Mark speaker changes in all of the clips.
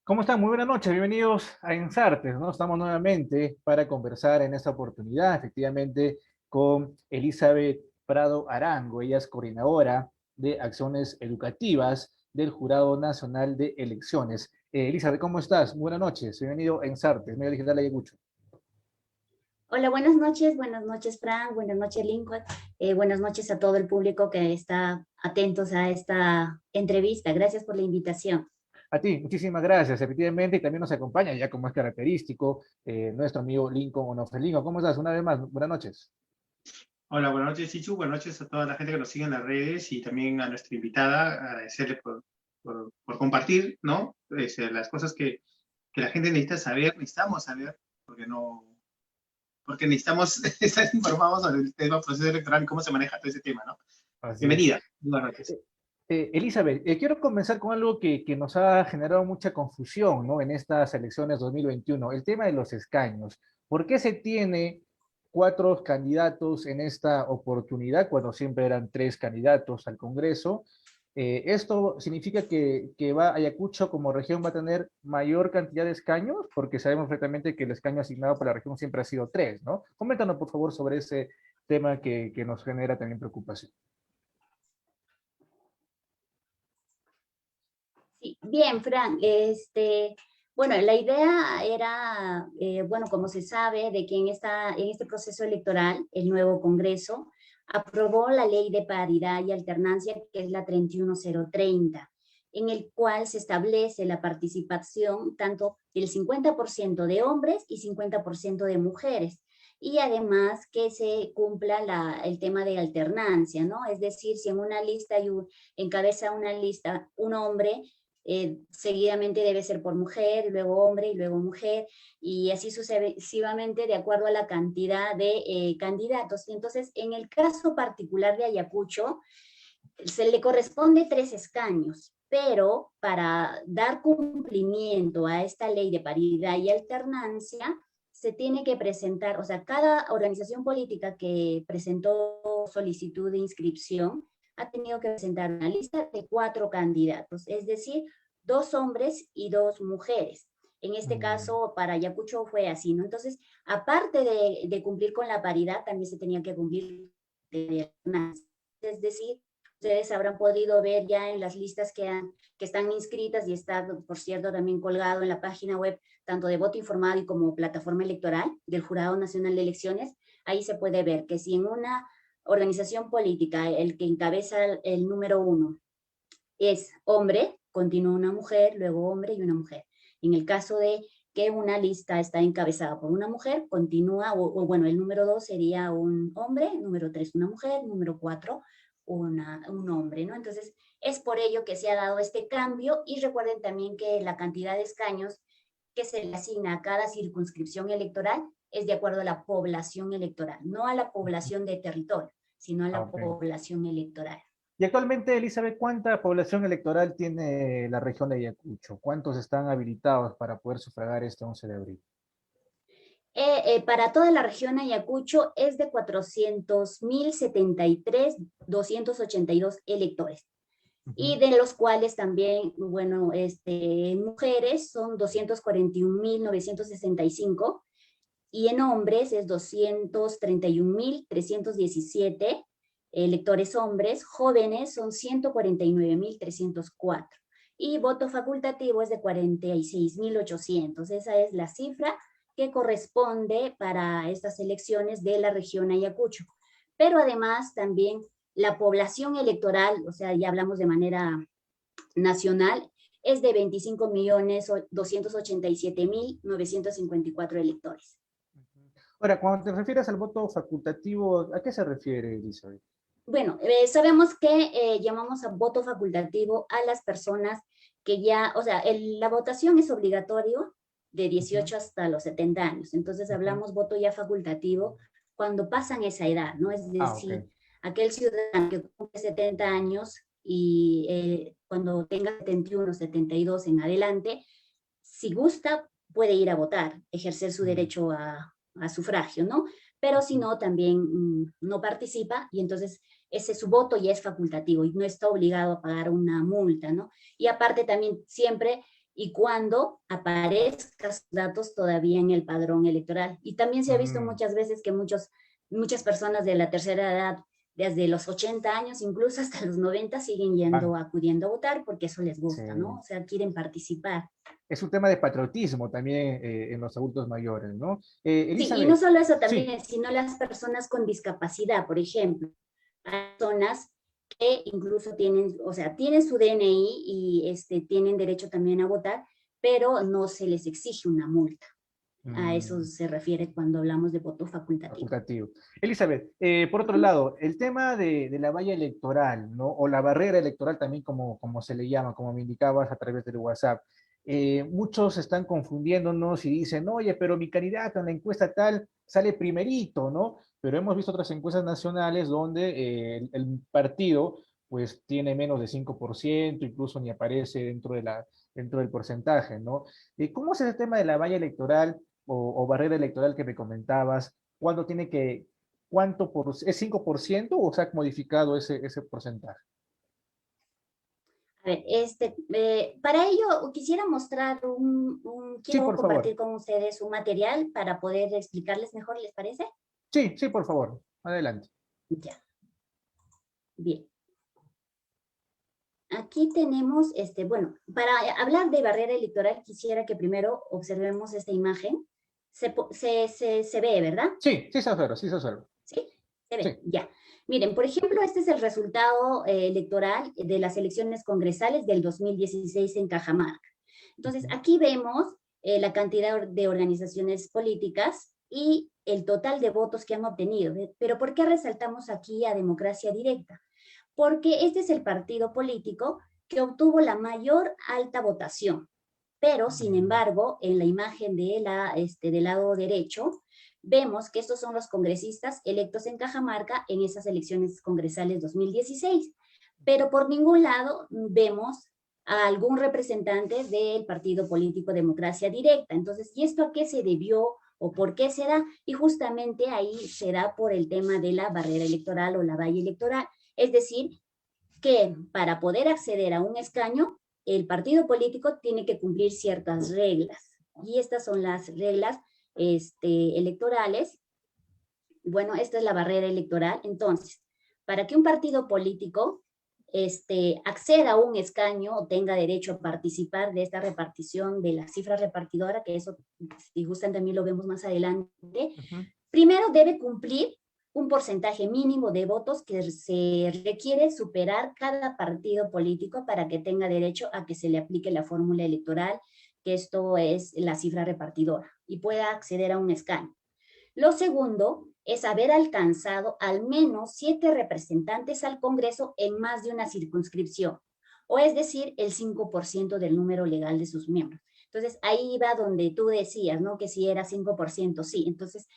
Speaker 1: ¿Cómo están? Muy buenas noches, bienvenidos a Ensartes, ¿no? Estamos nuevamente para conversar en esta oportunidad, efectivamente, con Elizabeth Prado Arango. Ella es coordinadora de acciones educativas del Jurado Nacional de Elecciones. Elizabeth, ¿cómo estás? Buenas noches, bienvenido a Ensartes, medio digital de Ayacucho.
Speaker 2: Hola, buenas noches Fran, buenas noches Lincoln, buenas noches a todo el público que está atentos a esta entrevista. Gracias por la invitación.
Speaker 1: A ti, muchísimas gracias, efectivamente, y también nos acompaña, ya como es característico, nuestro amigo Lincoln Onofre. Lincoln, ¿cómo estás? Una vez más, buenas noches.
Speaker 3: Hola, buenas noches, Chichu. Buenas noches a toda la gente que nos sigue en las redes y también a nuestra invitada. Agradecerle por compartir, ¿no? Las cosas que la gente necesita saber, necesitamos saber, porque necesitamos estar informados sobre el tema proceso electoral y cómo se maneja todo ese tema, ¿no?
Speaker 1: Así es.
Speaker 3: Bienvenida. Buenas noches.
Speaker 1: Elizabeth, quiero comenzar con algo que nos ha generado mucha confusión, ¿no? En estas elecciones 2021, el tema de los escaños. ¿Por qué se tiene cuatro candidatos en esta oportunidad cuando siempre eran tres candidatos al Congreso? ¿Esto significa que Ayacucho como región va a tener mayor cantidad de escaños? Porque sabemos perfectamente que el escaño asignado para la región siempre ha sido tres, ¿no? Coméntanos, por favor, sobre ese tema que nos genera también preocupación.
Speaker 2: Sí, bien, Fran, bueno, la idea era, bueno, como se sabe, de que en este proceso electoral, el nuevo Congreso aprobó la ley de paridad y alternancia, que es la 31030, en el cual se establece la participación tanto del 50% de hombres y 50% de mujeres. Y además que se cumpla el tema de alternancia, ¿no? Es decir, si en una lista encabeza una lista un hombre, seguidamente debe ser por mujer, luego hombre y luego mujer, y así sucesivamente de acuerdo a la cantidad de candidatos. Y entonces, en el caso particular de Ayacucho, se le corresponde 3 escaños, pero para dar cumplimiento a esta ley de paridad y alternancia, se tiene que presentar, o sea, cada organización política que presentó solicitud de inscripción ha tenido que presentar una lista de 4 candidatos, es decir, 2 hombres y 2 mujeres. En este caso, para Ayacucho fue así, ¿no? Entonces, aparte de cumplir con la paridad, también se tenía que cumplir de es decir, ustedes habrán podido ver ya en las listas que están inscritas y está, por cierto, también colgado en la página web, tanto de voto informado y como plataforma electoral del Jurado Nacional de Elecciones. Ahí se puede ver que si en una organización política el que encabeza el número 1 es hombre, continúa una mujer, luego hombre y una mujer. En el caso de que una lista está encabezada por una mujer, continúa, bueno, el número 2 sería un hombre, número 3 una mujer, número 4 un hombre, ¿no? Entonces, es por ello que se ha dado este cambio y recuerden también que la cantidad de escaños que se le asigna a cada circunscripción electoral es de acuerdo a la población electoral, no a la población de territorio, sino a la
Speaker 1: Ok.
Speaker 2: población electoral.
Speaker 1: Y actualmente, Elizabeth, ¿cuánta población electoral tiene la región de Ayacucho? ¿Cuántos están habilitados para poder sufragar este 11 de abril?
Speaker 2: Para toda la región Ayacucho es de 400.073.282 electores. Y
Speaker 1: Ujú.
Speaker 2: de los cuales también, bueno, mujeres son 241.965 y en hombres es 231.317 electores hombres, jóvenes son 149.304 y voto facultativo es de 46.800. Esa es la cifra que corresponde para estas elecciones de la región Ayacucho. Pero además también la población electoral, o sea, ya hablamos de manera nacional, es de 25.287.954 electores.
Speaker 1: Ahora, cuando te refieres al voto facultativo, ¿a qué se refiere, Elizabeth?
Speaker 2: Bueno, sabemos que llamamos a voto facultativo a las personas que ya, o sea, la votación es obligatorio de
Speaker 1: Ujú,
Speaker 2: 18 hasta los 70 años. Entonces
Speaker 1: ujú.
Speaker 2: hablamos voto ya facultativo cuando pasan esa edad, ¿no? Es
Speaker 1: Ah, ok.
Speaker 2: decir, aquel ciudadano que cumple 70 años y cuando tenga 71, 72 en adelante, si gusta, puede ir a votar, ejercer su
Speaker 1: Mm,
Speaker 2: derecho a sufragio, ¿no? Pero si
Speaker 1: ujú.
Speaker 2: no, también no participa y entonces ese su voto ya es facultativo y no está obligado a pagar una multa, ¿no? Y aparte también siempre y cuando aparezcan sus datos todavía en el padrón electoral. Y también se ha visto muchas veces que muchas personas de la tercera edad, desde los 80 años, incluso hasta los 90, siguen acudiendo a votar porque eso les gusta,
Speaker 1: Sí.
Speaker 2: ¿no? O sea, quieren participar.
Speaker 1: Es un tema de patriotismo también en los adultos mayores, ¿no?
Speaker 2: Sí,
Speaker 1: Elizabeth.
Speaker 2: y no solo eso
Speaker 1: Sí.
Speaker 2: también, sino las personas con discapacidad, por ejemplo. Hay personas que incluso tienen, o sea, tienen su DNI y tienen derecho también a votar, pero no se les exige una multa. A eso se refiere cuando hablamos de voto facultativo.
Speaker 1: Facultativo. Elizabeth, por otro lado, el tema de la valla electoral, ¿no? O la barrera electoral también como se le llama, como me indicabas a través del WhatsApp. Muchos están confundiéndonos y dicen, oye, pero mi candidato en la encuesta tal sale primerito, ¿no? Pero hemos visto otras encuestas nacionales donde el partido pues tiene menos de 5%, incluso ni aparece dentro del porcentaje, ¿no? ¿Cómo es el tema de la valla electoral o barrera electoral que me comentabas? ¿Cuándo tiene que, es 5% o se ha modificado ese porcentaje?
Speaker 2: A ver, para ello quisiera mostrar
Speaker 1: Sí,
Speaker 2: quiero
Speaker 1: por
Speaker 2: compartir
Speaker 1: favor.
Speaker 2: con ustedes un material para poder explicarles mejor, ¿les parece?
Speaker 1: Sí, sí, por favor. Adelante.
Speaker 2: Ya, bien. Aquí tenemos, bueno, para hablar de barrera electoral quisiera que primero observemos esta imagen. Se ve, ¿verdad?
Speaker 1: Sí, sí se observa, sí se observa.
Speaker 2: ¿Sí? Se ve,
Speaker 1: Sí.
Speaker 2: ya. Miren, por ejemplo, este es el resultado electoral de las elecciones congresales del 2016 en Cajamarca. Entonces, aquí vemos la cantidad de organizaciones políticas y el total de votos que han obtenido. Pero ¿por qué resaltamos aquí a democracia directa? Porque este es el partido político que obtuvo la mayor alta votación. Pero, sin embargo, en la imagen del lado derecho, vemos que estos son los congresistas electos en Cajamarca en esas elecciones congresales 2016. Pero por ningún lado vemos a algún representante del partido político Democracia Directa. Entonces, ¿y esto a qué se debió o por qué se da? Y justamente ahí se da por el tema de la barrera electoral o la valla electoral. Es decir, que para poder acceder a un escaño, el partido político tiene que cumplir ciertas reglas. Y estas son las reglas electorales. Bueno, esta es la barrera electoral. Entonces, para que un partido político acceda a un escaño o tenga derecho a participar de esta repartición de la cifra repartidora, que eso, si gustan, también lo vemos más adelante, primero debe cumplir un porcentaje mínimo de votos que se requiere superar cada partido político para que tenga derecho a que se le aplique la fórmula electoral, que esto es la cifra repartidora, y pueda acceder a un escaño. Lo segundo es haber alcanzado al menos 7 representantes al Congreso en más de una circunscripción, o es decir, el 5% del número legal de sus miembros. Entonces, ahí va donde tú decías, ¿no? Que si era 5%, sí. Entonces,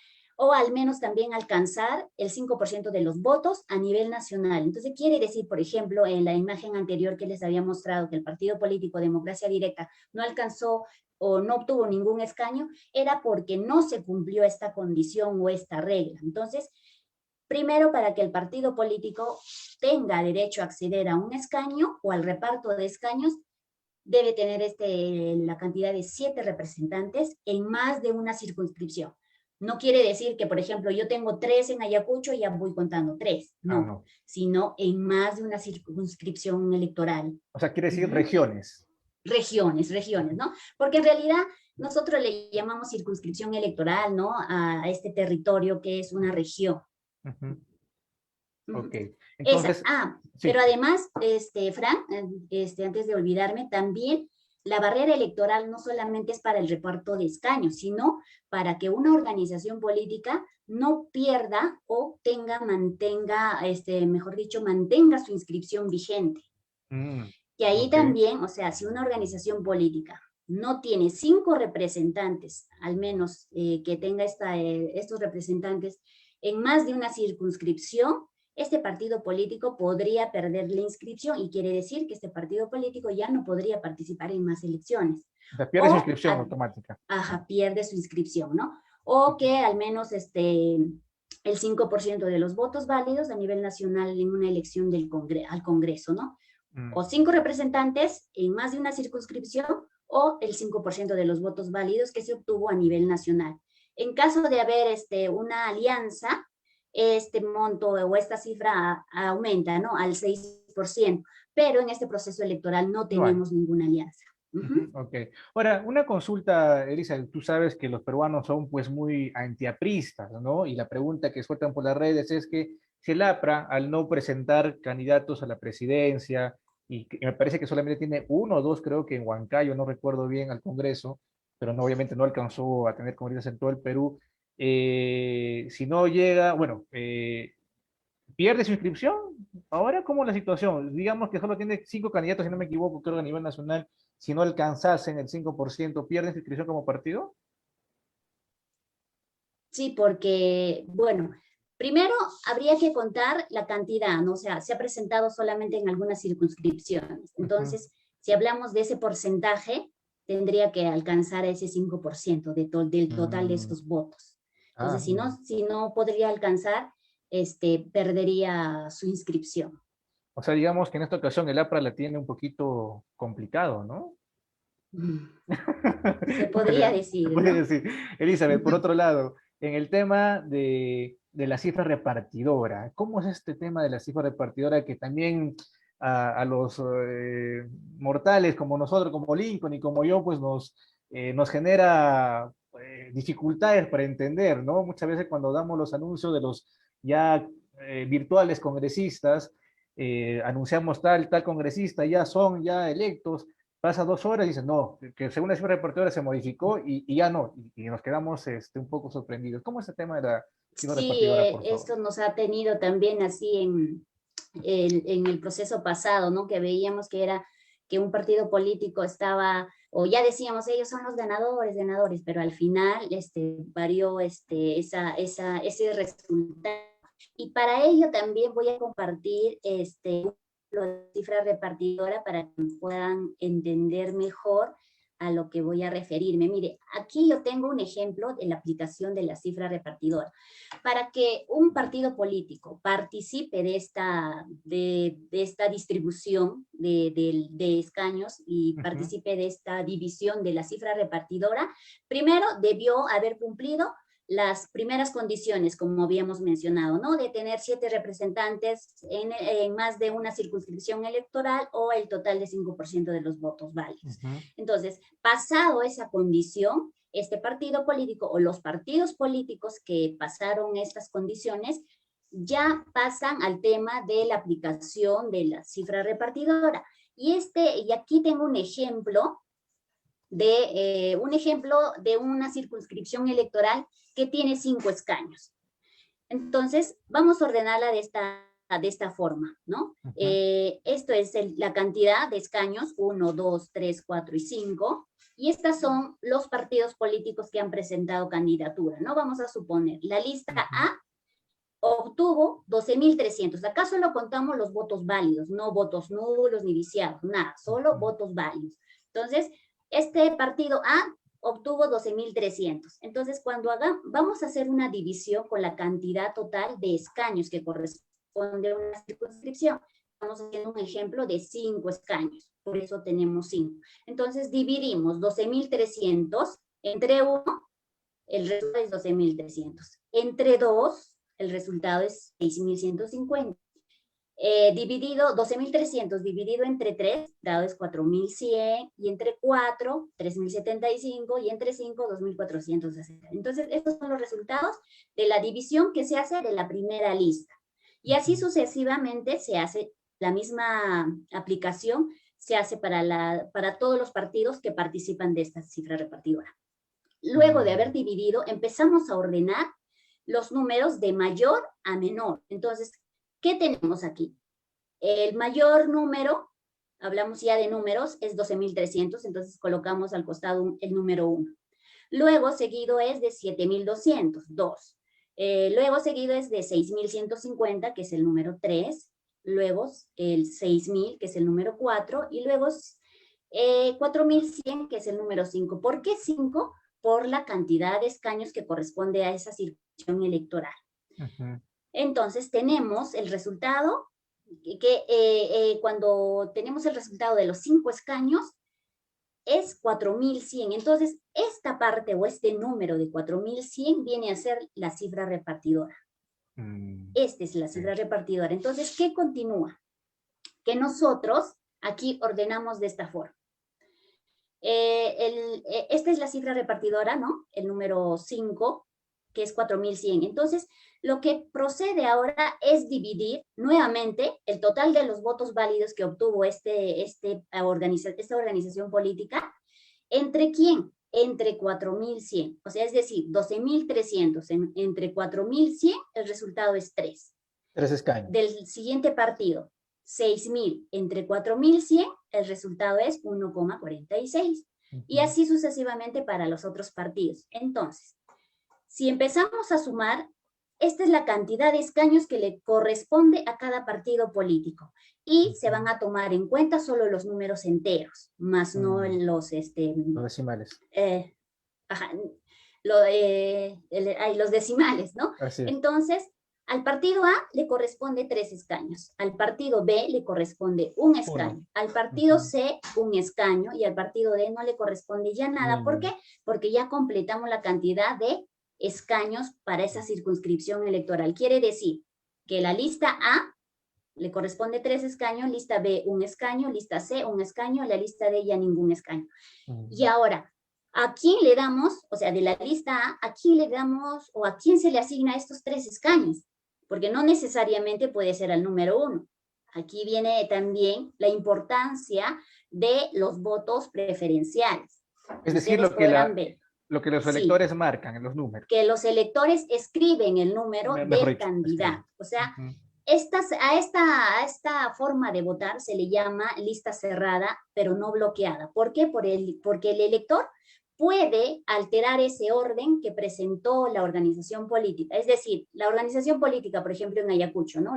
Speaker 2: o al menos también alcanzar el 5% de los votos a nivel nacional. Entonces, quiere decir, por ejemplo, en la imagen anterior que les había mostrado que el partido político Democracia Directa no alcanzó o no obtuvo ningún escaño, era porque no se cumplió esta condición o esta regla. Entonces, primero, para que el partido político tenga derecho a acceder a un escaño o al reparto de escaños, debe tener la cantidad de 7 representantes en más de una circunscripción. No quiere decir que, por ejemplo, yo tengo 3 en Ayacucho y ya voy contando 3, no,
Speaker 1: no.
Speaker 2: Sino en más de una circunscripción electoral.
Speaker 1: O sea, quiere decir regiones.
Speaker 2: Regiones, ¿no? Porque en realidad nosotros le llamamos circunscripción electoral, ¿no? A este territorio que es una región.
Speaker 1: Ok, entonces...
Speaker 2: sí. Pero además, Fran, antes de olvidarme, también la barrera electoral no solamente es para el reparto de escaños, sino para que una organización política no pierda o mantenga su inscripción vigente. Y ahí también, o sea, si una organización política no tiene 5 representantes, al menos que tenga estos representantes en más de una circunscripción, este partido político podría perder la inscripción y quiere decir que este partido político ya no podría participar en más elecciones.
Speaker 1: O sea, pierde su inscripción automática.
Speaker 2: Ajá, pierde su inscripción, ¿no? O que al menos el 5% de los votos válidos a nivel nacional en una elección al Congreso, ¿no? O 5 representantes en más de una circunscripción o el 5% de los votos válidos que se obtuvo a nivel nacional. En caso de haber una alianza, este monto o esta cifra aumenta, ¿no? Al 6%, pero en este proceso electoral no tenemos ninguna alianza.
Speaker 1: Ok. Ahora, una consulta, Elisa, tú sabes que los peruanos son pues muy antiapristas, ¿no? Y la pregunta que sueltan por las redes es que si el APRA, al no presentar candidatos a la presidencia, y me parece que solamente tiene uno o dos, creo que en Huancayo, no recuerdo bien, al Congreso, pero no, obviamente no alcanzó a tener congresistas en todo el Perú, si no llega, bueno, pierde su inscripción. Ahora, ¿cómo es la situación? Digamos que solo tiene 5 candidatos, si no me equivoco, creo a nivel nacional. Si no alcanzasen el 5%, ¿pierde su inscripción como partido?
Speaker 2: Sí, porque, bueno, primero habría que contar la cantidad, ¿no? O sea, se ha presentado solamente en algunas circunscripciones. Entonces, si hablamos de ese porcentaje, tendría que alcanzar ese 5% del total de esos votos. Entonces, si no podría alcanzar, perdería su inscripción.
Speaker 1: O sea, digamos que en esta ocasión el APRA la tiene un poquito complicado, ¿no?
Speaker 2: Se podría decir,
Speaker 1: Podría
Speaker 2: ¿no?
Speaker 1: decir. Elizabeth, por otro lado, en el tema de la cifra repartidora, ¿cómo es este tema de la cifra repartidora que también a los mortales como nosotros, como Lincoln y como yo, pues nos genera dificultades para entender, ¿no? Muchas veces cuando damos los anuncios de los ya virtuales congresistas, anunciamos tal congresista, ya electos, pasa 2 horas y dicen, no, que según la cifra repartidora se modificó y ya no, y nos quedamos un poco sorprendidos. ¿Cómo es el tema de la cifra
Speaker 2: Sí,
Speaker 1: repartidora, por favor?
Speaker 2: esto nos ha tenido también así en el proceso pasado, ¿no? Que veíamos que era que un partido político estaba, o ya decíamos, ellos son los ganadores, pero al final varió ese resultado. Y para ello también voy a compartir la cifra repartidora para que puedan entender mejor a lo que voy a referirme. Mire, aquí yo tengo un ejemplo de la aplicación de la cifra repartidora. Para que un partido político participe de esta distribución de escaños y participe de esta división de la cifra repartidora, primero debió haber cumplido las primeras condiciones, como habíamos mencionado, ¿no? De tener 7 representantes en más de una circunscripción electoral o el total de 5% de los votos válidos. Entonces, pasado esa condición, este partido político o los partidos políticos que pasaron estas condiciones ya pasan al tema de la aplicación de la cifra repartidora. Y aquí tengo un ejemplo de una circunscripción electoral que tiene 5 escaños. Entonces, vamos a ordenarla de esta forma, ¿no? Esto es la cantidad de escaños, 1, 2, 3, 4 y 5, y estos son los partidos políticos que han presentado candidatura, ¿no? Vamos a suponer, la lista A obtuvo 12.300. Acá solo contamos los votos válidos, no votos nulos ni viciados, nada, solo votos válidos. Entonces, este partido A obtuvo 12.300. Entonces, cuando vamos a hacer una división con la cantidad total de escaños que corresponde a una circunscripción, estamos haciendo un ejemplo de 5 escaños, por eso tenemos 5. Entonces, dividimos 12.300 entre 1, el resultado es 12.300. Entre 2, el resultado es 6.150. Dividido, 12.300 dividido entre 3, dado es 4.100, y entre 4, 3.075, y entre 5, 2.460. Entonces, estos son los resultados de la división que se hace de la primera lista. Y así sucesivamente se hace la misma aplicación, se hace para todos los partidos que participan de esta cifra repartidora. Luego de haber dividido, empezamos a ordenar los números de mayor a menor. Entonces, ¿qué tenemos aquí? El mayor número, hablamos ya de números, es 12.300, entonces colocamos al costado el número 1. Luego seguido es de 7.200, 2. Luego seguido es de 6.150, que es el número 3. Luego el 6.000, que es el número 4. Y luego 4.100, que es el número 5. ¿Por qué 5? Por la cantidad de escaños que corresponde a esa circunscripción electoral. Entonces tenemos el resultado, que cuando tenemos el resultado de los 5 escaños, es 4100. Entonces, esta parte o este número de 4100 viene a ser la cifra repartidora. Esta es la cifra repartidora. Entonces, ¿qué continúa? Que nosotros aquí ordenamos de esta forma. Esta es la cifra repartidora, ¿no? El número 5, que es 4100. Entonces, lo que procede ahora es dividir nuevamente el total de los votos válidos que obtuvo esta organización política. ¿Entre quién? Entre 4100. O sea, es decir, 12300 entre 4100, el resultado es 3.
Speaker 1: 3 escaños.
Speaker 2: Del siguiente partido, 6000 entre 4100, el resultado es 1,46. Y así sucesivamente para los otros partidos. Entonces, si empezamos a sumar, esta es la cantidad de escaños que le corresponde a cada partido político. Y se van a tomar en cuenta solo los números enteros, más no los...
Speaker 1: los decimales.
Speaker 2: Los decimales, ¿no?
Speaker 1: Así es.
Speaker 2: Entonces, al partido A le corresponde 3 escaños, al partido B le corresponde 1 escaño, al partido C 1 escaño y al partido D no le corresponde ya nada. ¿Por qué? Porque ya completamos la cantidad de escaños para esa circunscripción electoral. Quiere decir que la lista A le corresponde 3 escaños, lista B 1 escaño, lista C 1 escaño, la lista D ya ningún escaño. Y ahora, ¿a quién le damos, o sea, de la lista A quién le damos o a quién se le asigna estos 3 escaños? Porque no necesariamente puede ser al número 1. Aquí viene también la importancia de los votos preferenciales.
Speaker 1: Es decir, lo que los electores marcan en los números.
Speaker 2: Que los electores escriben el número del candidato. O sea, a esta forma de votar se le llama lista cerrada, pero no bloqueada. ¿Por qué? Porque el elector puede alterar ese orden que presentó la organización política. Es decir, la organización política, por ejemplo, en Ayacucho, ¿no?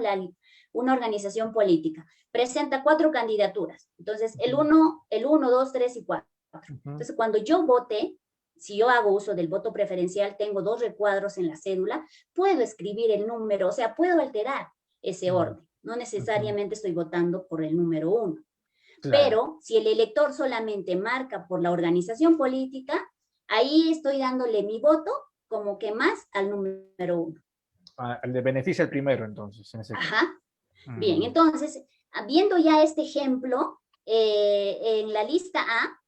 Speaker 2: Una organización política presenta 4 candidaturas. Entonces, el 1, 2, 3 y 4. Entonces, cuando yo vote, si yo hago uso del voto preferencial, tengo 2 recuadros en la cédula, puedo escribir el número, o sea, puedo alterar ese orden. No necesariamente estoy votando por el número 1. Claro. Pero si el elector solamente marca por la organización política, ahí estoy dándole mi voto como que más al número 1.
Speaker 1: Le beneficia el primero, entonces. En ese
Speaker 2: Ajá. Bien, entonces, viendo ya este ejemplo, en la lista A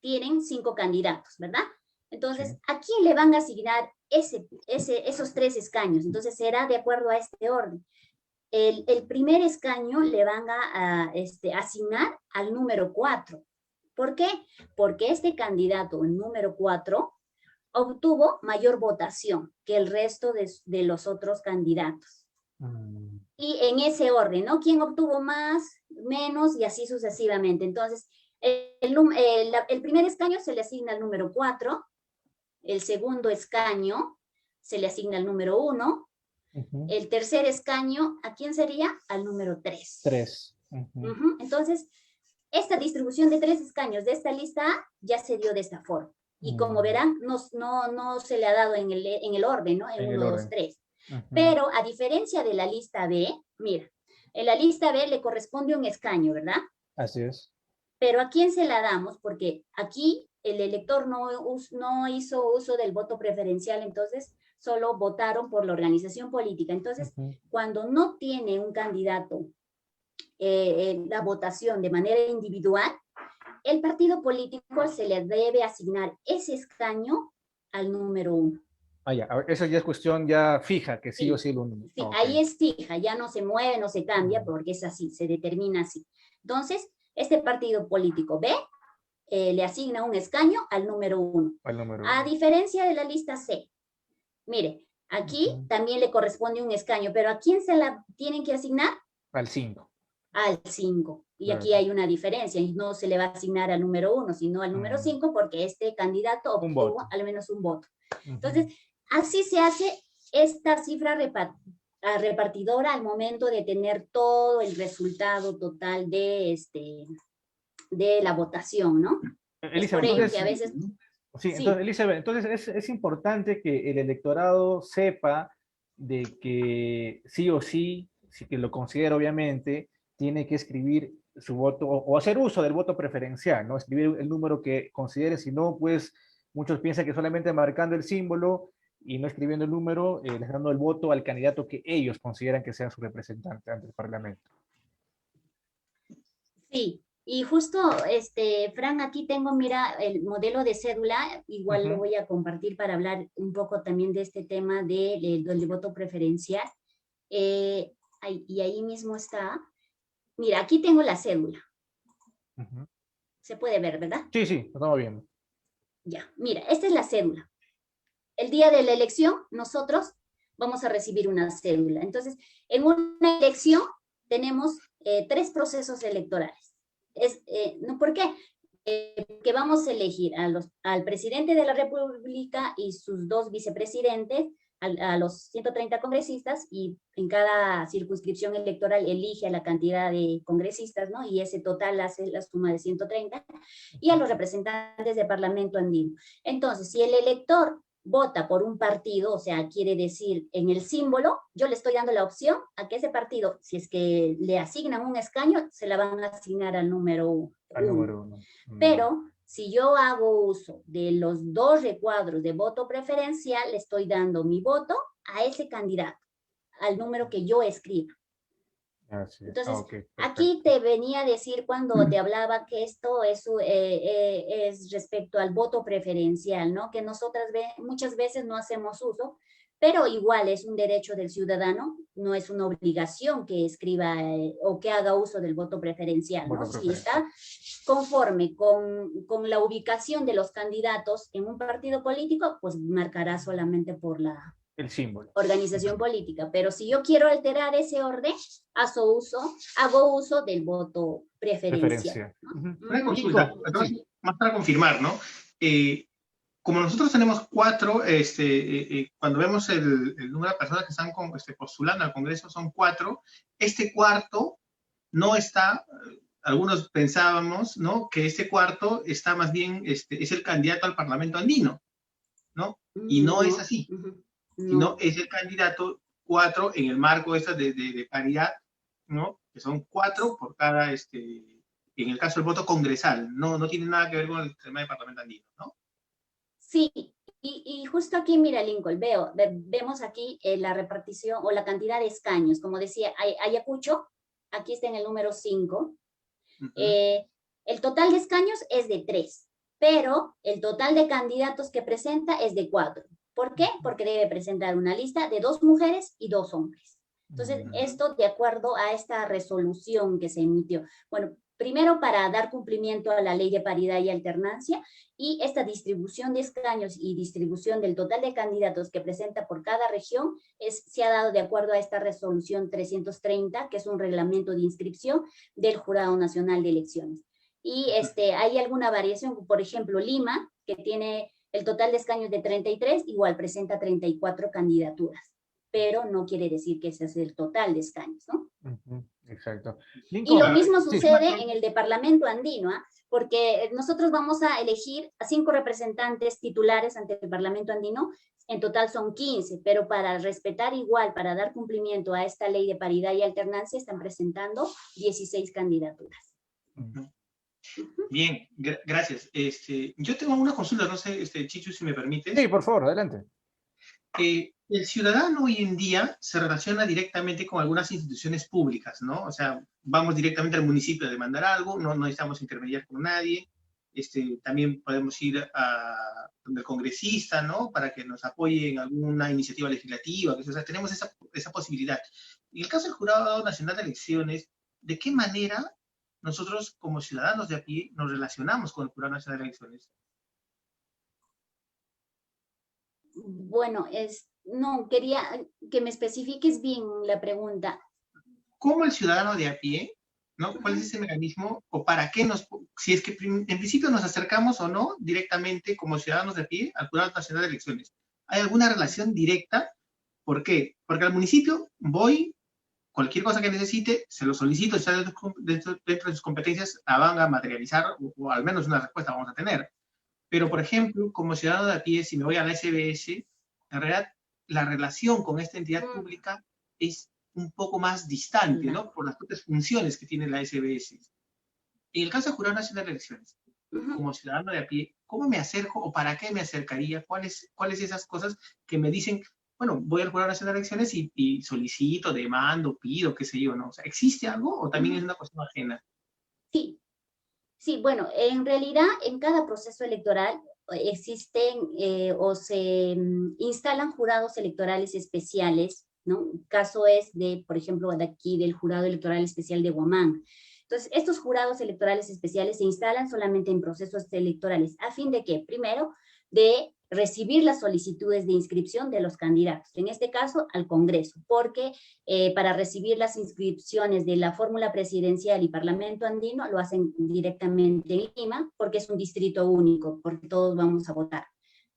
Speaker 2: tienen 5 candidatos, ¿verdad? Entonces, sí. ¿A quién le van a asignar esos 3 escaños? Entonces, será de acuerdo a este orden. El primer escaño le van a asignar al número 4. ¿Por qué? Porque este candidato, el número 4, obtuvo mayor votación que el resto de los otros candidatos. Y en ese orden, ¿no? ¿Quién obtuvo más, menos y así sucesivamente? Entonces, el primer escaño se le asigna al número 4, el segundo escaño se le asigna al número 1, el tercer escaño, ¿a quién sería? Al número 3.
Speaker 1: 3.
Speaker 2: Entonces, esta distribución de 3 escaños de esta lista A ya se dio de esta forma. Y como verán, no se le ha dado en el orden, ¿no? En 1, 2, 3. Pero a diferencia de la lista B, mira, en la lista B le corresponde un escaño, ¿verdad?
Speaker 1: Así es.
Speaker 2: Pero ¿a quién se la damos? Porque aquí el elector no hizo uso del voto preferencial, entonces solo votaron por la organización política. Entonces, cuando no tiene un candidato la votación de manera individual, el partido político se le debe asignar ese escaño al número 1.
Speaker 1: Eso ya es cuestión ya fija, que sí o sí el 1.
Speaker 2: Sí, ahí es fija, ya no se mueve, no se cambia, porque es así, se determina así. Entonces, este partido político B le asigna un escaño al número 1. A diferencia de la lista C. Mire, aquí también le corresponde un escaño, pero ¿a quién se la tienen que asignar?
Speaker 1: Al 5.
Speaker 2: Al 5. Y aquí hay una diferencia, y no se le va a asignar al número 1, sino al número 5, porque este candidato obtuvo al menos un voto. Entonces, así se hace esta cifra repartidora al momento de tener todo el resultado total de la votación, ¿no?
Speaker 1: Elizabeth, entonces, a veces... Sí, entonces, Elizabeth, entonces es importante que el electorado sepa de que sí o sí, si que lo considera obviamente, tiene que escribir su voto o hacer uso del voto preferencial, ¿no? Escribir el número que considere, si no, pues muchos piensan que solamente marcando el símbolo y no escribiendo el número, les dando el voto al candidato que ellos consideran que sea su representante ante el Parlamento.
Speaker 2: Sí, y justo, Fran, aquí tengo, mira, el modelo de cédula, igual lo voy a compartir para hablar un poco también de este tema del voto preferencial. Y ahí mismo está. Mira, aquí tengo la cédula. Se puede ver, ¿verdad?
Speaker 1: Sí, sí, lo estamos viendo.
Speaker 2: Ya, mira, esta es la cédula. El día de la elección, nosotros vamos a recibir una cédula. Entonces, en una elección tenemos 3 procesos electorales. ¿Por qué? Que vamos a elegir al presidente de la República y sus 2 vicepresidentes, a los 130 congresistas, y en cada circunscripción electoral elige a la cantidad de congresistas, ¿no? Y ese total hace la suma de 130, y a los representantes del Parlamento andino. Entonces, si el elector vota por un partido, o sea, quiere decir, en el símbolo, yo le estoy dando la opción a que ese partido, si es que le asignan un escaño, se la van a asignar al número 1. Pero si yo hago uso de los 2 recuadros de voto preferencial, le estoy dando mi voto a ese candidato, al número que yo escriba. Entonces, aquí te venía a decir cuando te hablaba que esto es respecto al voto preferencial, ¿no? Que nosotras muchas veces no hacemos uso, pero igual es un derecho del ciudadano, no es una obligación que escriba o que haga uso del voto preferencial, ¿no? Si está conforme con la ubicación de los candidatos en un partido político, pues marcará solamente por
Speaker 1: el símbolo.
Speaker 2: Organización política. Pero si yo quiero alterar ese orden, hago uso del voto preferencial.
Speaker 3: ¿No? Una consulta, más para confirmar, ¿no? Como nosotros tenemos 4, cuando vemos el número de personas que están postulando al Congreso son 4, este cuarto no está, algunos pensábamos, ¿no? Que este cuarto está más bien, es el candidato al Parlamento andino, ¿no? Y no es así. Sino es el candidato 4 en el marco de paridad, ¿no? Que son 4 por cada, en el caso del voto congresal, no tiene nada que ver con el tema del Parlamento andino, ¿no?
Speaker 2: Sí, y justo aquí, mira, Lincoln, vemos aquí la repartición o la cantidad de escaños. Como decía, Ayacucho, aquí está en el número 5. El total de escaños es de 3, pero el total de candidatos que presenta es de 4. ¿Por qué? Porque debe presentar una lista de 2 mujeres y 2 hombres. Entonces, esto de acuerdo a esta resolución que se emitió. Bueno, primero para dar cumplimiento a la ley de paridad y alternancia, y esta distribución de escaños y distribución del total de candidatos que presenta por cada región se ha dado de acuerdo a esta resolución 330, que es un reglamento de inscripción del Jurado Nacional de Elecciones. Y hay alguna variación, por ejemplo, Lima, que tiene el total de escaños de 33, igual presenta 34 candidaturas, pero no quiere decir que ese es el total de escaños, ¿no?
Speaker 1: Exacto.
Speaker 2: Lincoln, y lo mismo sucede en el de Parlamento andino, porque nosotros vamos a elegir a 5 representantes titulares ante el Parlamento andino, en total son 15, pero para respetar igual, para dar cumplimiento a esta ley de paridad y alternancia, están presentando 16 candidaturas.
Speaker 3: Bien, gracias. Yo tengo una consulta, no sé, Chichu, si me permite.
Speaker 1: Sí, por favor, adelante.
Speaker 3: El ciudadano hoy en día se relaciona directamente con algunas instituciones públicas, ¿no? O sea, vamos directamente al municipio a demandar algo, no necesitamos intermediar con nadie. También podemos ir a donde el congresista, ¿no? Para que nos apoye en alguna iniciativa legislativa. O sea, tenemos esa posibilidad. En el caso del Jurado Nacional de Elecciones, ¿de qué manera nosotros como ciudadanos de a pie nos relacionamos con el Jurado Nacional de Elecciones?
Speaker 2: Bueno, no, quería que me especifiques bien la pregunta.
Speaker 3: ¿Cómo el ciudadano de a pie, ¿no? ¿Cuál es ese mecanismo o para qué si es que en principio nos acercamos o no directamente como ciudadanos de a pie al Jurado Nacional de Elecciones? ¿Hay alguna relación directa? ¿Por qué? Porque al municipio voy, cualquier cosa que necesite, se lo solicito, está dentro de sus competencias, la van a materializar, o al menos una respuesta vamos a tener. Pero, por ejemplo, como ciudadano de a pie, si me voy a la SBS, en realidad la relación con esta entidad pública es un poco más distante, ¿no? Por las propias funciones que tiene la SBS. En el caso del Jurado Nacional de Elecciones, como ciudadano de a pie, ¿cómo me acerco o para qué me acercaría? ¿Cuáles esas cosas que me dicen, bueno, voy al Jurado Nacional de Elecciones y solicito, demando, pido, qué sé yo, ¿no? O sea, ¿existe algo o también es una cuestión ajena?
Speaker 2: Sí, sí, bueno, en realidad en cada proceso electoral existen o se instalan jurados electorales especiales, ¿no? El caso es de, por ejemplo, de aquí del Jurado Electoral Especial de Huamán. Entonces, estos jurados electorales especiales se instalan solamente en procesos electorales, a fin de que, primero, de recibir las solicitudes de inscripción de los candidatos, en este caso al Congreso, porque para recibir las inscripciones de la fórmula presidencial y Parlamento andino lo hacen directamente en Lima, porque es un distrito único, porque todos vamos a votar,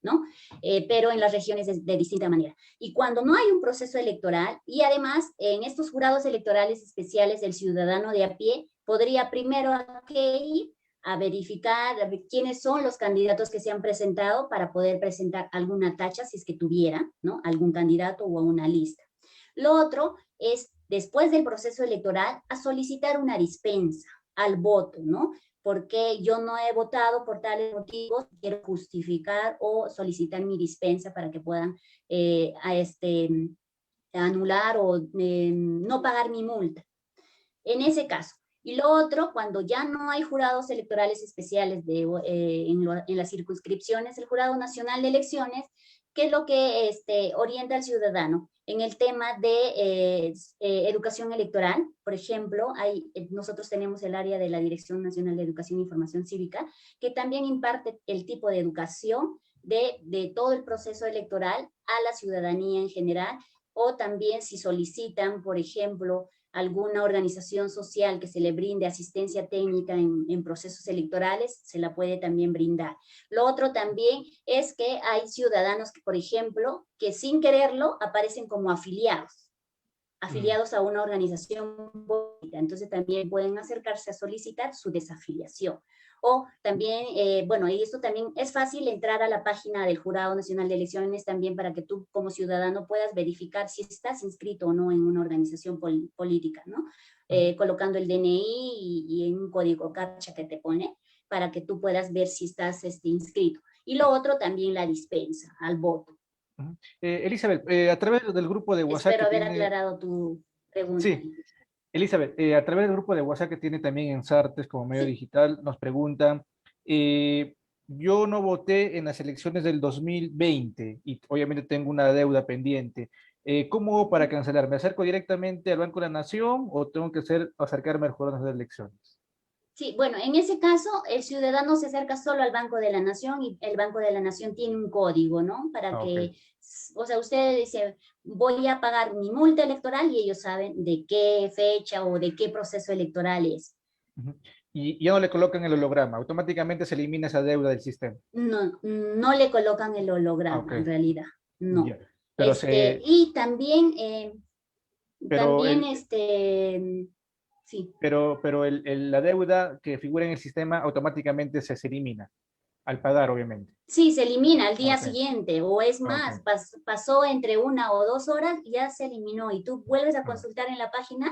Speaker 2: ¿no? Pero en las regiones de distinta manera. Y cuando no hay un proceso electoral, y además en estos jurados electorales especiales, el ciudadano de a pie podría primero ir a verificar a ver quiénes son los candidatos que se han presentado para poder presentar alguna tacha, si es que tuviera, ¿no? Algún candidato o una lista. Lo otro es, después del proceso electoral, a solicitar una dispensa al voto, ¿no? Porque yo no he votado por tales motivos, quiero justificar o solicitar mi dispensa para que puedan anular o no pagar mi multa. En ese caso. Y lo otro, cuando ya no hay jurados electorales especiales en las circunscripciones, el Jurado Nacional de Elecciones, que es lo que orienta al ciudadano en el tema de educación electoral. Por ejemplo, nosotros tenemos el área de la Dirección Nacional de Educación e Información Cívica, que también imparte el tipo de educación de todo el proceso electoral a la ciudadanía en general, o también si solicitan, por ejemplo, alguna organización social que se le brinde asistencia técnica en procesos electorales, se la puede también brindar. Lo otro también es que hay ciudadanos que, por ejemplo, que sin quererlo aparecen como afiliados a una organización política, entonces también pueden acercarse a solicitar su desafiliación. O también, bueno, y esto también es fácil entrar a la página del Jurado Nacional de Elecciones también para que tú como ciudadano puedas verificar si estás inscrito o no en una organización política, ¿no? Colocando el DNI y en un código CAPTCHA que te pone para que tú puedas ver si estás inscrito. Y lo otro también la dispensa al voto.
Speaker 1: Elizabeth, a través del grupo de WhatsApp
Speaker 2: Espero
Speaker 1: que
Speaker 2: haber
Speaker 1: tiene...
Speaker 2: aclarado tu pregunta.
Speaker 1: Sí, Elizabeth, a través del grupo de WhatsApp que tiene también en Sartes como medio
Speaker 2: Sí.
Speaker 1: digital, nos preguntan, yo no voté en las elecciones del 2020 y obviamente tengo una deuda pendiente. ¿Cómo hago para cancelar? ¿Me acerco directamente al Banco de la Nación o tengo que acercarme al Jurado Nacional de Elecciones?
Speaker 2: Sí, bueno, en ese caso el ciudadano se acerca solo al Banco de la Nación y el Banco de la Nación tiene un código, ¿no? Para
Speaker 1: Ah, ok.
Speaker 2: que, o sea, usted dice, voy a pagar mi multa electoral y ellos saben de qué fecha o de qué proceso electoral es.
Speaker 1: Ujú. Y ya no le colocan el holograma, automáticamente se elimina esa deuda del sistema.
Speaker 2: No, no le colocan el
Speaker 1: Ah, ok,
Speaker 2: holograma en realidad, no.
Speaker 1: ya. Pero
Speaker 2: Y también,
Speaker 1: pero
Speaker 2: también,
Speaker 1: el,
Speaker 2: sí.
Speaker 1: pero la deuda que figura en el sistema automáticamente se elimina al pagar, obviamente.
Speaker 2: Sí, se elimina al
Speaker 1: Ah,
Speaker 2: día
Speaker 1: ok,
Speaker 2: siguiente, o es
Speaker 1: ah, ok.
Speaker 2: más, pasó entre 1 o 2 horas, ya se eliminó y tú vuelves a
Speaker 1: Ah,
Speaker 2: consultar en la página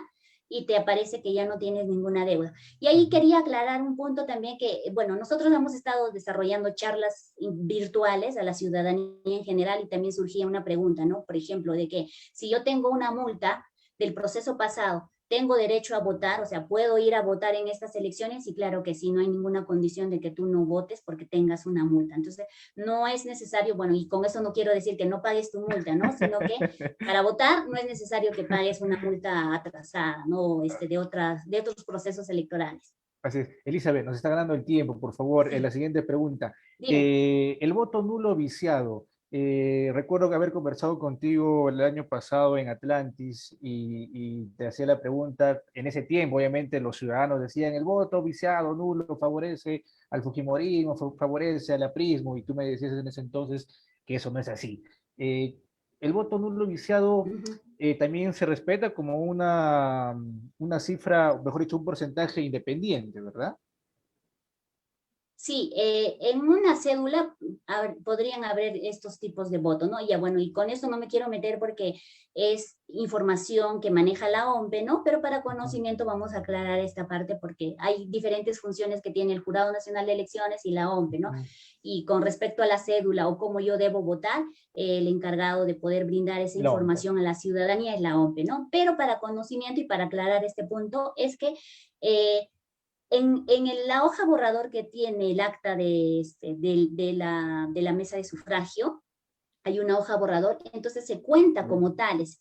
Speaker 2: y te aparece que ya no tienes ninguna deuda. Y ahí
Speaker 1: ujú.
Speaker 2: quería aclarar un punto también que, bueno, nosotros hemos estado desarrollando charlas virtuales a la ciudadanía en general y también surgía una pregunta, ¿no? Por ejemplo, de que si yo tengo una multa del proceso pasado, ¿tengo derecho a votar? O sea, ¿puedo ir a votar en estas elecciones? Y claro que sí, no hay ninguna condición de que tú no votes porque tengas una multa. Entonces, no es necesario, bueno, y con eso no quiero decir que no pagues tu multa, ¿no? Sino que para votar no es necesario que pagues una multa atrasada, ¿no? De otros procesos electorales.
Speaker 1: Así es. Elizabeth, nos está ganando el tiempo, por favor. La
Speaker 2: Sí,
Speaker 1: siguiente pregunta.
Speaker 2: dime.
Speaker 1: El voto nulo viciado. Recuerdo que haber conversado contigo el año pasado en Atlantis y te hacía la pregunta. En ese tiempo, obviamente, los ciudadanos decían el voto viciado, nulo, favorece al fujimorismo, favorece al aprismo, y tú me decías en ese entonces que eso no es así. Eh, el voto nulo viciado
Speaker 2: Ujú.
Speaker 1: también se respeta como una cifra, mejor dicho, un porcentaje independiente, ¿verdad?
Speaker 2: Sí, en una cédula podrían haber estos tipos de votos, ¿no? Ya bueno, y con esto no me quiero meter porque es información que maneja la OMPE, ¿no? Pero para conocimiento vamos a aclarar esta parte porque hay diferentes funciones que tiene el Jurado Nacional de Elecciones y la OMPE, ¿no? Y con respecto a la cédula o cómo yo debo votar, el encargado de poder brindar esa
Speaker 1: La OMPE.
Speaker 2: información a la ciudadanía es la OMPE, ¿no? Pero para conocimiento y para aclarar este punto es que la hoja borrador que tiene el acta de la mesa de sufragio, hay una hoja borrador, entonces se cuenta como tales.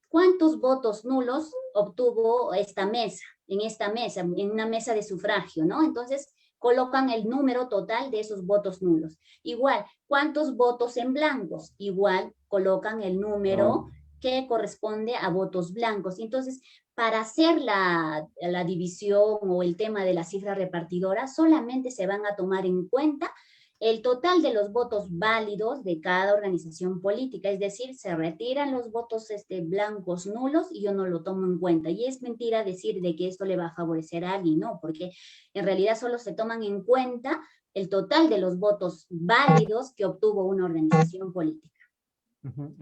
Speaker 2: ¿Cuántos votos nulos obtuvo esta mesa, en una mesa de sufragio, ¿no? Entonces colocan el número total de esos votos nulos. Igual, ¿cuántos votos en blancos? Igual colocan el número que corresponde a votos blancos. Entonces, para hacer la división o el tema de la cifra repartidora, solamente se van a tomar en cuenta el total de los votos válidos de cada organización política, es decir, se retiran los votos blancos nulos y yo no lo tomo en cuenta. Y es mentira decir de que esto le va a favorecer a alguien, ¿no? Porque en realidad solo se toman en cuenta el total de los votos válidos que obtuvo una organización política.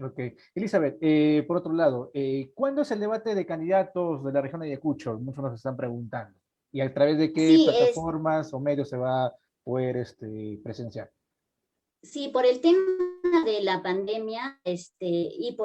Speaker 1: Ok. Elizabeth, por otro lado, ¿cuándo es el debate de candidatos de la región de Ayacucho? Muchos nos están preguntando. ¿Y a través de qué
Speaker 2: Sí,
Speaker 1: plataformas o medios se va a poder presenciar?
Speaker 2: Sí, por el tema de la pandemia y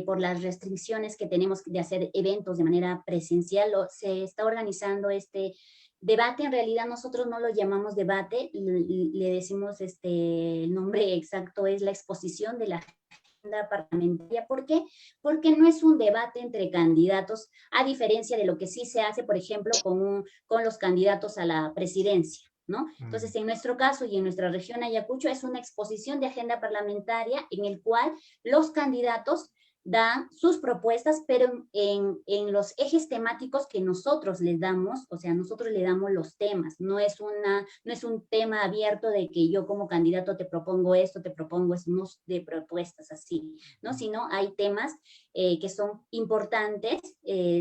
Speaker 2: por las restricciones que tenemos de hacer eventos de manera presencial, se está organizando este debate. En realidad nosotros no lo llamamos debate, le decimos el nombre exacto es la exposición de la agenda parlamentaria. ¿Por qué? Porque no es un debate entre candidatos, a diferencia de lo que sí se hace, por ejemplo, con los candidatos a la presidencia, ¿no? Entonces, en nuestro caso y en nuestra región Ayacucho es una exposición de agenda parlamentaria en el cual los candidatos dan sus propuestas, pero en los ejes temáticos que nosotros les damos, o sea, nosotros le damos los temas, no es un tema abierto de que yo como candidato te propongo esto, no de propuestas así, ¿no? Sino hay temas que son importantes,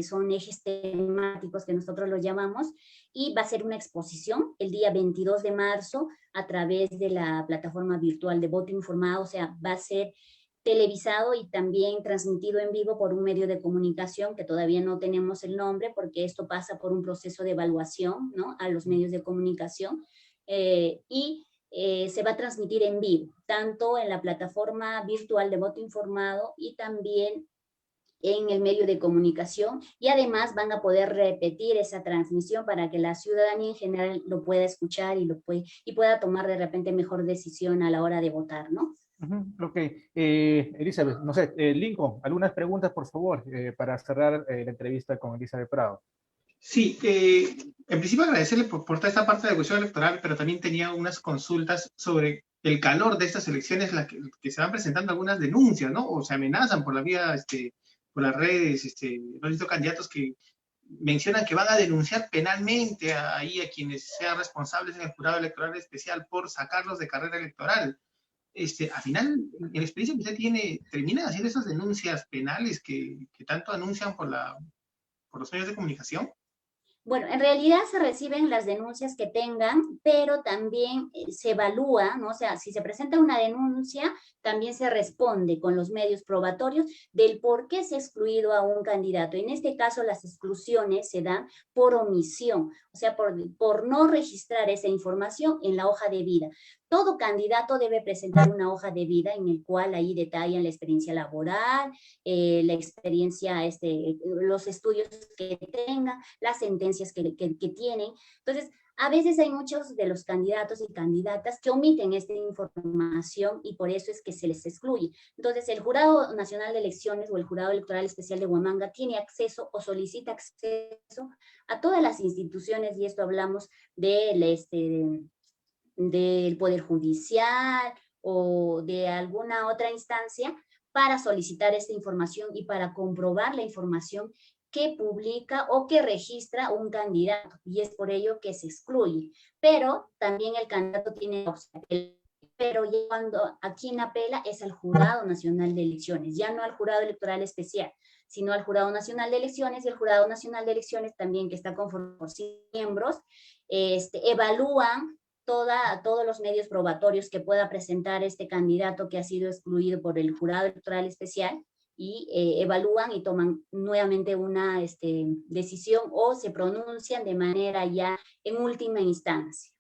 Speaker 2: son ejes temáticos que nosotros los llamamos, y va a ser una exposición el día 22 de marzo a través de la plataforma virtual de voto informado, o sea, va a ser televisado y también transmitido en vivo por un medio de comunicación que todavía no tenemos el nombre porque esto pasa por un proceso de evaluación, ¿no? A los medios de comunicación se va a transmitir en vivo, tanto en la plataforma virtual de voto informado y también en el medio de comunicación, y además van a poder repetir esa transmisión para que la ciudadanía en general lo pueda escuchar y pueda tomar de repente mejor decisión a la hora de votar, ¿no?
Speaker 1: Ok. Elizabeth, no sé, Lincoln, algunas preguntas, por favor, para cerrar la entrevista con Elizabeth Prado.
Speaker 3: Sí, en principio agradecerle por toda esta parte de la cuestión electoral, pero también tenía unas consultas sobre el calor de estas elecciones, que se van presentando algunas denuncias, ¿no? O se amenazan por la vía, por las redes, los distintos candidatos que mencionan que van a denunciar penalmente ahí a quienes sean responsables en el jurado electoral especial por sacarlos de carrera electoral. Al final, en la experiencia que usted tiene, ¿terminan haciendo esas denuncias penales que tanto anuncian por los medios de comunicación?
Speaker 2: Bueno, en realidad se reciben las denuncias que tengan, pero también se evalúa, ¿no? O sea, si se presenta una denuncia, también se responde con los medios probatorios del por qué se ha excluido a un candidato. En este caso, las exclusiones se dan por omisión, o sea, por no registrar esa información en la hoja de vida. Todo candidato debe presentar una hoja de vida en el cual ahí detallan la experiencia laboral, la experiencia, los estudios que tengan, las sentencias que tienen. Entonces, a veces hay muchos de los candidatos y candidatas que omiten esta información y por eso es que se les excluye. Entonces, el Jurado Nacional de Elecciones o el Jurado Electoral Especial de Huamanga tiene acceso o solicita acceso a todas las instituciones, y esto hablamos del Poder Judicial o de alguna otra instancia, para solicitar esta información y para comprobar la información que publica o que registra un candidato, y es por ello que se excluye. Pero también el candidato tiene pero ya cuando a quien apela es al Jurado Nacional de Elecciones, ya no al Jurado Electoral Especial, sino al Jurado Nacional de Elecciones, y el Jurado Nacional de Elecciones también, que está conformado por miembros, evalúan todos los medios probatorios que pueda presentar este candidato que ha sido excluido por el jurado electoral especial, y evalúan y toman nuevamente una decisión o se pronuncian de manera ya en última instancia.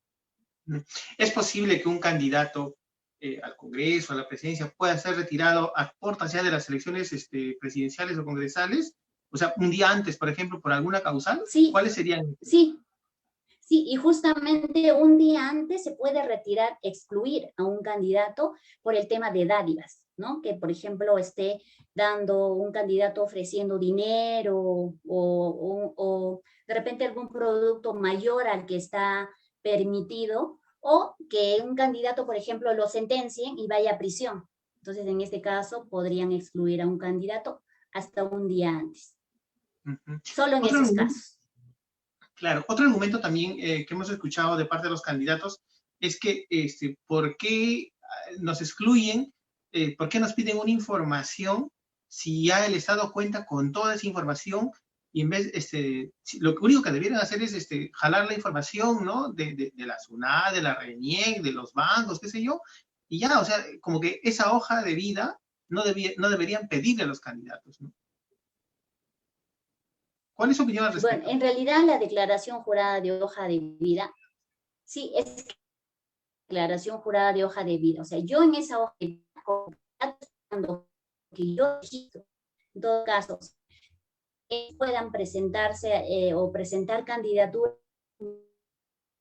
Speaker 3: ¿Es posible que un candidato al Congreso, a la presidencia, pueda ser retirado a puertas ya de las elecciones presidenciales o congresales? O sea, un día antes, por ejemplo, por alguna causal.
Speaker 2: Sí.
Speaker 3: ¿Cuáles serían?
Speaker 2: Sí. Sí, y justamente un día antes se puede retirar, excluir a un candidato por el tema de dádivas, ¿no? Que, por ejemplo, esté dando un candidato ofreciendo dinero o de repente algún producto mayor al que está permitido, o que un candidato, por ejemplo, lo sentencien y vaya a prisión. Entonces, en este caso, podrían excluir a un candidato hasta un día antes. Solo en esos casos.
Speaker 3: Claro, otro argumento también que hemos escuchado de parte de los candidatos es que ¿por qué nos excluyen? ¿Por qué nos piden una información si ya el Estado cuenta con toda esa información? Y en vez, lo único que debieran hacer es jalar la información, ¿no? De la SUNAT, de la RENIEC, de los bancos, qué sé yo, y ya, o sea, como que esa hoja de vida no deberían pedirle a los candidatos, ¿no? ¿Cuál es su opinión al respecto?
Speaker 2: Bueno, en realidad la declaración jurada de hoja de vida, sí, es declaración jurada de hoja de vida. O sea, yo en esa hoja de vida, que yo registro, en todo caso, puedan presentarse o presentar candidaturas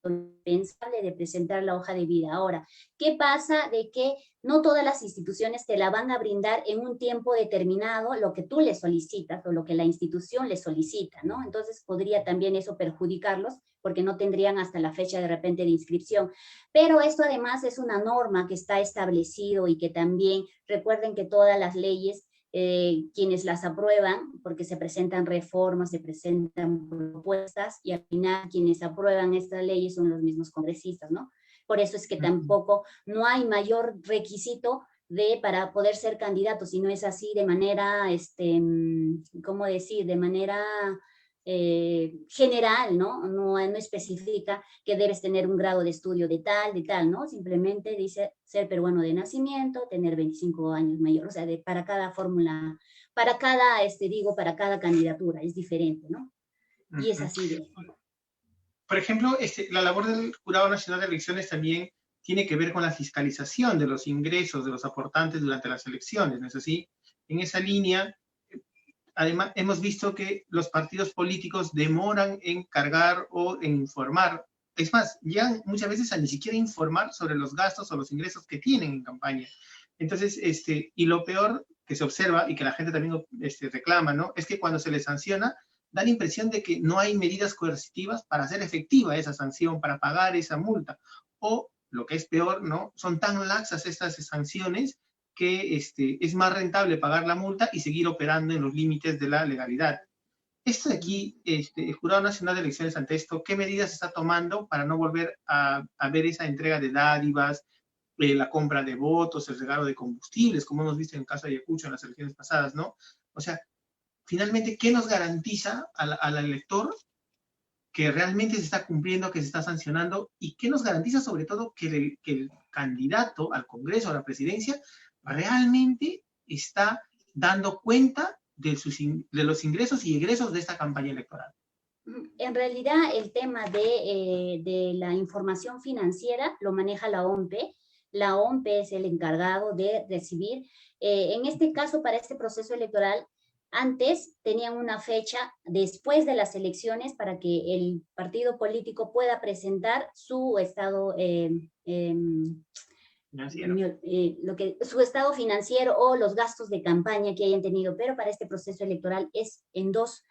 Speaker 2: indispensable de presentar la hoja de vida. Ahora, ¿qué pasa de que no todas las instituciones te la van a brindar en un tiempo determinado lo que tú le solicitas o lo que la institución le solicita, ¿no? Entonces podría también eso perjudicarlos porque no tendrían hasta la fecha de repente de inscripción. Pero esto además es una norma que está establecido y que también recuerden que todas las leyes quienes las aprueban, porque se presentan reformas, se presentan propuestas, y al final quienes aprueban estas leyes son los mismos congresistas, ¿no? Por eso es que tampoco no hay mayor requisito para poder ser candidato, si no es así de manera, ¿cómo decir? De manera general, ¿no? No especifica que debes tener un grado de estudio de tal, ¿no? Simplemente dice ser peruano de nacimiento, tener 25 años mayor, o sea, para cada fórmula, para cada, para cada candidatura es diferente, ¿no? Y es así de...
Speaker 3: Por ejemplo, la labor del Jurado Nacional de Elecciones también tiene que ver con la fiscalización de los ingresos de los aportantes durante las elecciones, ¿no es así? En esa línea, además, hemos visto que los partidos políticos demoran en cargar o en informar. Es más, llegan muchas veces a ni siquiera informar sobre los gastos o los ingresos que tienen en campaña. Entonces, y lo peor que se observa y que la gente también reclama, ¿no? Es que cuando se les sanciona, da la impresión de que no hay medidas coercitivas para hacer efectiva esa sanción, para pagar esa multa. O, lo que es peor, ¿no? Son tan laxas estas sanciones que es más rentable pagar la multa y seguir operando en los límites de la legalidad. Esto de aquí, el Jurado Nacional de Elecciones ante esto, ¿qué medidas está tomando para no volver a ver esa entrega de dádivas, la compra de votos, el regalo de combustibles, como hemos visto en el caso de Ayacucho en las elecciones pasadas, ¿no? O sea, finalmente, ¿qué nos garantiza al elector que realmente se está cumpliendo, que se está sancionando? ¿Y qué nos garantiza sobre todo que el candidato al Congreso, a la presidencia, realmente está dando cuenta de los ingresos y egresos de esta campaña electoral?
Speaker 2: En realidad, el tema de la información financiera lo maneja la OMPE. La OMPE es el encargado de recibir. En este caso, para este proceso electoral, antes tenían una fecha después de las elecciones para que el partido político pueda presentar su estado su estado financiero o los gastos de campaña que hayan tenido, pero para este proceso electoral es en dos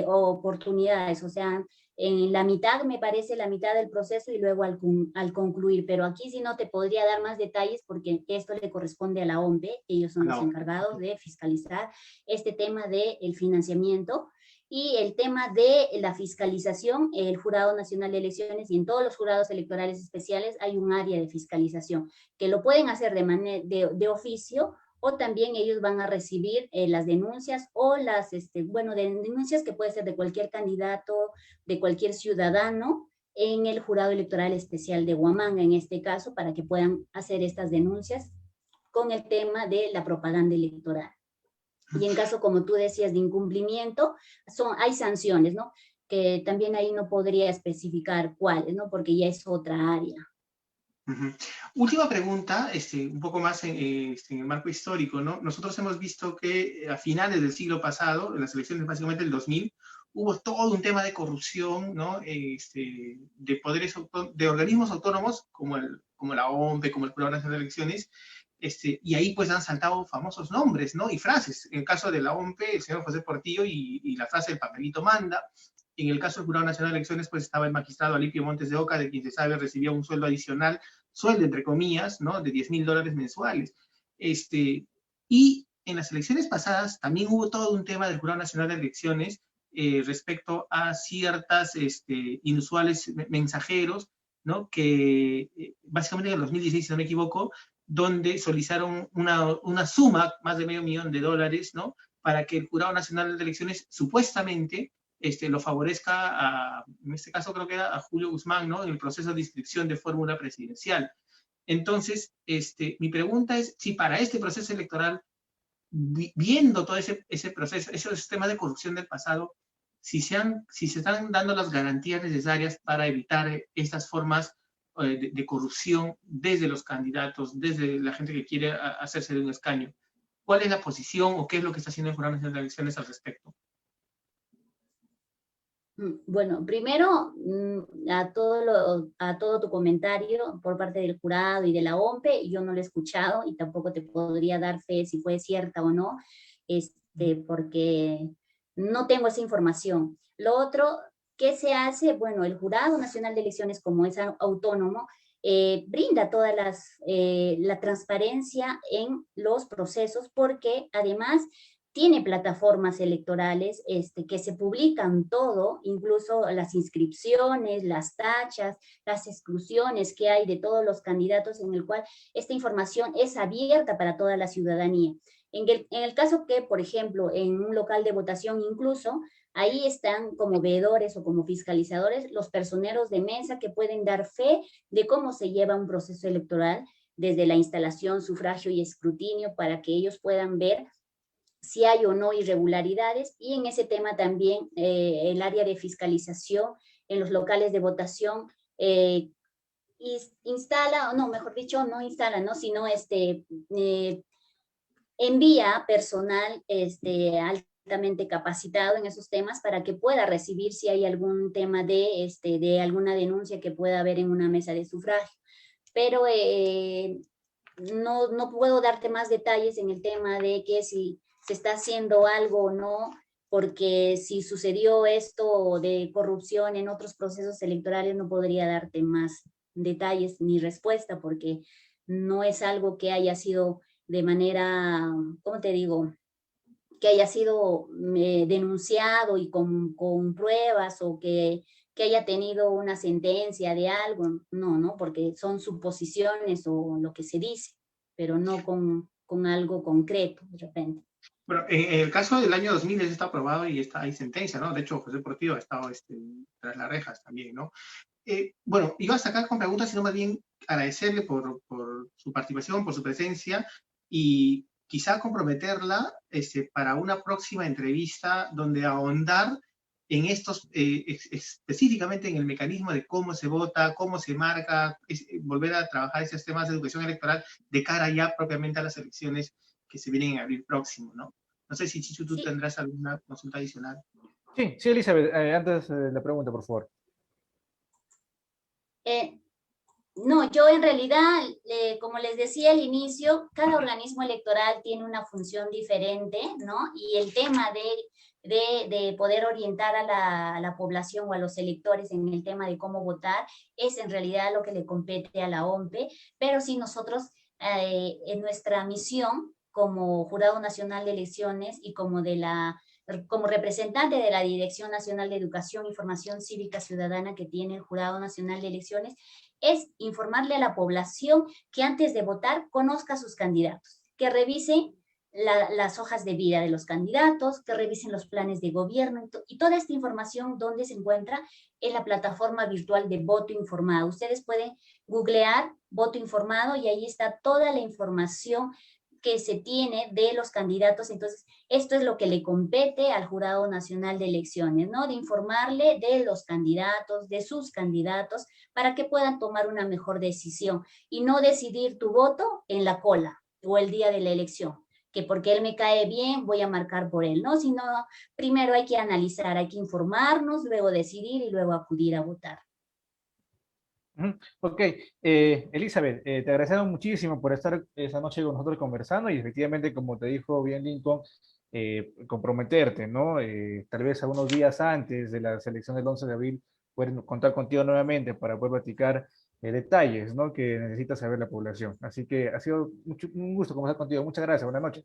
Speaker 2: oportunidades, o sea, en la mitad, me parece, la mitad del proceso y luego al concluir, pero aquí sí no te podría dar más detalles porque esto le corresponde a la OMPE, ellos son los encargados de fiscalizar este tema del financiamiento. Y el tema de la fiscalización, el Jurado Nacional de Elecciones y en todos los jurados electorales especiales hay un área de fiscalización que lo pueden hacer de oficio, o también ellos van a recibir las denuncias o las, denuncias que puede ser de cualquier candidato, de cualquier ciudadano, en el Jurado Electoral Especial de Huamanga, en este caso, para que puedan hacer estas denuncias con el tema de la propaganda electoral. Y en caso, como tú decías, de incumplimiento, hay sanciones, ¿no? Que también ahí no podría especificar cuáles, ¿no? Porque ya es otra área.
Speaker 3: Última pregunta, un poco más en el marco histórico, ¿no? Nosotros hemos visto que a finales del siglo pasado, en las elecciones básicamente del 2000, hubo todo un tema de corrupción, ¿no? De poderes, de organismos autónomos como la OMP, como el Jurado Nacional de Elecciones, y ahí pues han saltado famosos nombres, ¿no? Y frases. En el caso de la OMP, el señor José Portillo y la frase del papelito manda. En el caso del Jurado Nacional de Elecciones, pues estaba el magistrado Alipio Montes de Oca, de quien se sabe recibía un sueldo adicional, sueldo entre comillas, ¿no? De $10,000 mensuales. Y en las elecciones pasadas también hubo todo un tema del Jurado Nacional de Elecciones respecto a ciertas inusuales mensajeros, ¿no? Que básicamente en el 2016, si no me equivoco, donde solicitaron una suma, más de $500,000, ¿no? Para que el Jurado Nacional de Elecciones supuestamente lo favorezca, en este caso creo que era a Julio Guzmán, ¿no? En el proceso de inscripción de fórmula presidencial. Entonces, mi pregunta es si para este proceso electoral, viendo todo ese proceso, esos temas de corrupción del pasado, si se están dando las garantías necesarias para evitar estas formas de corrupción desde los candidatos, desde la gente que quiere hacerse de un escaño. ¿Cuál es la posición o qué es lo que está haciendo el Jurado Nacional de Elecciones al respecto?
Speaker 2: Bueno, primero, a todo tu comentario por parte del jurado y de la OMPE, yo no lo he escuchado y tampoco te podría dar fe si fue cierta o no, porque no tengo esa información. Lo otro, ¿qué se hace? Bueno, el Jurado Nacional de Elecciones, como es autónomo, brinda toda la transparencia en los procesos, porque además tiene plataformas electorales que se publican todo, incluso las inscripciones, las tachas, las exclusiones que hay de todos los candidatos, en el cual esta información es abierta para toda la ciudadanía. En el caso que, por ejemplo, en un local de votación incluso, ahí están como veedores o como fiscalizadores los personeros de mesa que pueden dar fe de cómo se lleva un proceso electoral desde la instalación, sufragio y escrutinio, para que ellos puedan ver si hay o no irregularidades, y en ese tema también el área de fiscalización en los locales de votación instala, o no, mejor dicho, no instala, ¿no? Sino envía personal altamente capacitado en esos temas para que pueda recibir si hay algún tema de alguna denuncia que pueda haber en una mesa de sufragio. Pero no puedo darte más detalles en el tema de que si se está haciendo algo o no, porque si sucedió esto de corrupción en otros procesos electorales no podría darte más detalles ni respuesta, porque no es algo que haya sido de manera, ¿cómo te digo?, que haya sido denunciado y con pruebas, o que haya tenido una sentencia de algo, no, porque son suposiciones o lo que se dice, pero no con algo concreto de repente.
Speaker 3: Bueno, en el caso del año 2000 eso está aprobado y hay sentencia, ¿no? De hecho, José Portillo ha estado tras las rejas también, ¿no? Bueno, iba a sacar con preguntas, sino más bien agradecerle por su participación, por su presencia, y quizá comprometerla para una próxima entrevista donde ahondar en estos, específicamente en el mecanismo de cómo se vota, cómo se marca, volver a trabajar esos temas de educación electoral de cara ya propiamente a las elecciones que se vienen en abril próximo, ¿no? No sé si, Chichu, tú tendrás alguna consulta adicional.
Speaker 1: Sí, Elizabeth, antes de la pregunta, por favor.
Speaker 2: No, yo en realidad, como les decía al inicio, cada organismo electoral tiene una función diferente, ¿no? Y el tema de poder orientar a la población o a los electores en el tema de cómo votar es en realidad lo que le compete a la OMPE, pero sí nosotros en nuestra misión como Jurado Nacional de Elecciones y como representante de la Dirección Nacional de Educación y Formación Cívica Ciudadana que tiene el Jurado Nacional de Elecciones, es informarle a la población que antes de votar conozca a sus candidatos, que revise las hojas de vida de los candidatos, que revisen los planes de gobierno y toda esta información donde se encuentra en la plataforma virtual de Voto Informado. Ustedes pueden googlear Voto Informado y ahí está toda la información que se tiene de los candidatos. Entonces, esto es lo que le compete al Jurado Nacional de Elecciones, ¿no? De informarle de los candidatos, de sus candidatos, para que puedan tomar una mejor decisión y no decidir tu voto en la cola o el día de la elección, que porque él me cae bien voy a marcar por él, ¿no? Sino primero hay que analizar, hay que informarnos, luego decidir y luego acudir a votar.
Speaker 1: Ok, Elizabeth, te agradecemos muchísimo por estar esa noche con nosotros conversando y efectivamente, como te dijo bien Lincoln, comprometerte, ¿no? Tal vez algunos días antes de la selección del 11 de abril, poder contar contigo nuevamente para poder platicar detalles, ¿no? Que necesita saber la población. Así que ha sido un gusto conversar contigo. Muchas gracias, buenas noches.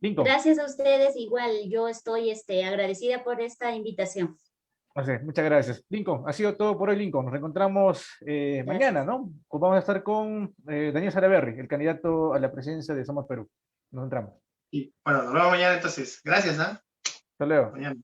Speaker 1: Lincoln.
Speaker 2: Gracias a ustedes, igual yo estoy agradecida por esta invitación.
Speaker 1: Muchas gracias. Lincoln, ha sido todo por hoy, Lincoln. Nos reencontramos mañana, ¿no? Pues vamos a estar con Daniel Salaverry, el candidato a la presidencia de Somos Perú. Nos encontramos.
Speaker 3: Y bueno, nos vemos mañana entonces. Gracias, ¿ah?
Speaker 1: Hasta luego.
Speaker 3: Mañana.